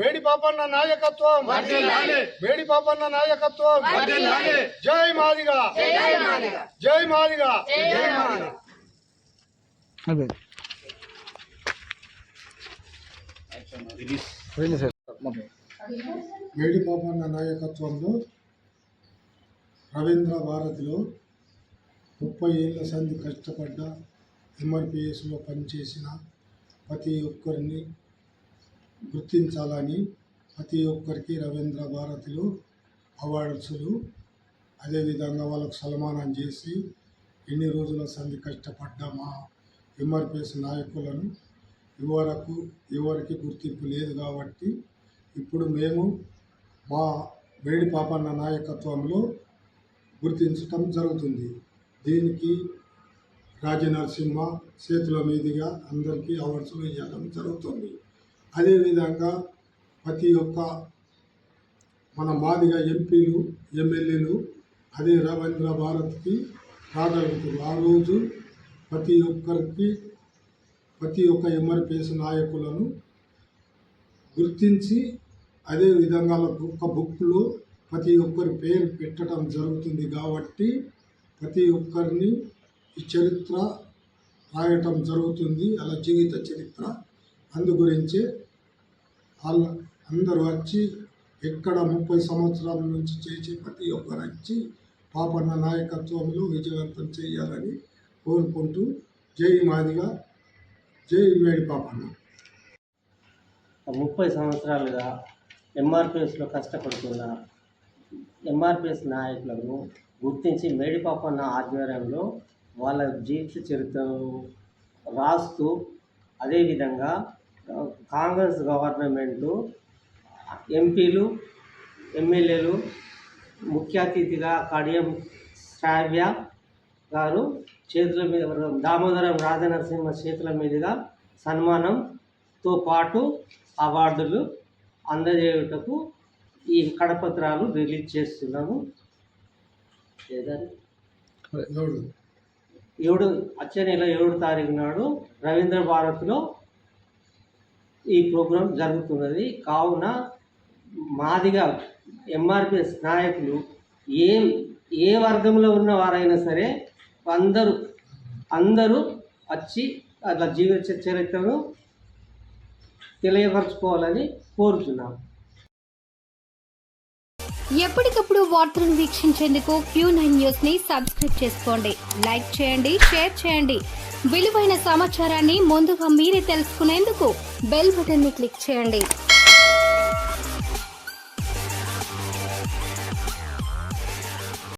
వేడి పాపన్న నాయకత్వం, వేడి పాపన్న నాయకత్వం, జై మాదిగా, జై మాదిగా. వేడి పాపన్న నాయకత్వంలో రవీంద్ర భారతిలో 30 ఏళ్ల సంధి కష్టపడ్డ ఎంఆర్పిఎస్లో పనిచేసిన ప్రతి ఒక్కరిని గుర్తించాలని ప్రతి ఒక్కరికి రవీంద్ర భారతిలో అవార్డ్స్లు అదేవిధంగా వాళ్ళకు సన్మానం చేసి ఎన్ని రోజుల సంధి కష్టపడ్డ మా ఎంఆర్పిఎస్ నాయకులను ఎవరికి గుర్తింపు లేదు కాబట్టి ఇప్పుడు మేము మా వేడి పాపన్న నాయకత్వంలో గుర్తించటం జరుగుతుంది. దీనికి రాజనరసింహ చేతుల మీదుగా అందరికీ అవార్డ్స్లు ఇవ్వడం జరుగుతుంది. అదేవిధంగా ప్రతి ఒక్క మన మాదిగా ఎంపీలు ఎమ్మెల్యేలు అదే రవీంద్ర భారత్కి రాగలుగుతారు. ఆ రోజు ప్రతి ఒక్క ఎంఆర్పిఎస్ నాయకులను గుర్తించి అదేవిధంగా ఒక బుక్లో ప్రతి ఒక్కరి పేరు పెట్టడం జరుగుతుంది. కాబట్టి ప్రతి ఒక్కరిని ఈ చరిత్ర రాయటం జరుగుతుంది, అలా జీవిత చరిత్ర. అందు గురించే అందరూ వచ్చి ఎక్కడ 30 సంవత్సరాల నుంచి చేసే ప్రతి ఒక్కరు వచ్చి పాపన్న నాయకత్వంలో విజయవంతం చేయాలని కోరుకుంటూ జై మాదిగా, జై వేడి పాపన్న. 30 సంవత్సరాలుగా ఎంఆర్పిఎస్లో కష్టపడుతున్న ఎంఆర్పిఎస్ నాయకులను గుర్తించి మేడిపాపన్న ఆధ్వర్యంలో వాళ్ళ జీవిత చరిత్రను రాస్తూ అదేవిధంగా కాంగ్రెస్ గవర్నమెంటు ఎంపీలు ఎమ్మెల్యేలు ముఖ్య అతిథిగా కడియం శ్రావ్య గారు చేతుల మీద దామోదరం రాజనరసింహ చేతుల మీదుగా సన్మానంతో పాటు అవార్డులు అందజేయుటకు ఈ కడపత్రాలు రిలీజ్ చేస్తున్నాము. వచ్చే నెల 7 తారీఖు నాడు రవీంద్ర భారత్లో ఈ ప్రోగ్రాం జరుగుతున్నది. కావున మాదిగా ఎంఆర్పిఎస్ నాయకులు ఏ వర్గంలో ఉన్న వారైనా సరే అందరూ వచ్చి అట్లా జీవిత చరిత్రను తెలియపరచుకోవాలని కోరుతున్నాం. ఎప్పటికప్పుడు వార్తలను వీక్షించేందుకు Q9 న్యూస్ ని సబ్స్క్రైబ్ చేసుకోండి, లైక్ చేయండి, షేర్ చేయండి. విలువైన సమాచారాన్ని ముందుగా మీరే తెలుసుకునేందుకు బెల్ బటన్ ని క్లిక్ చేయండి.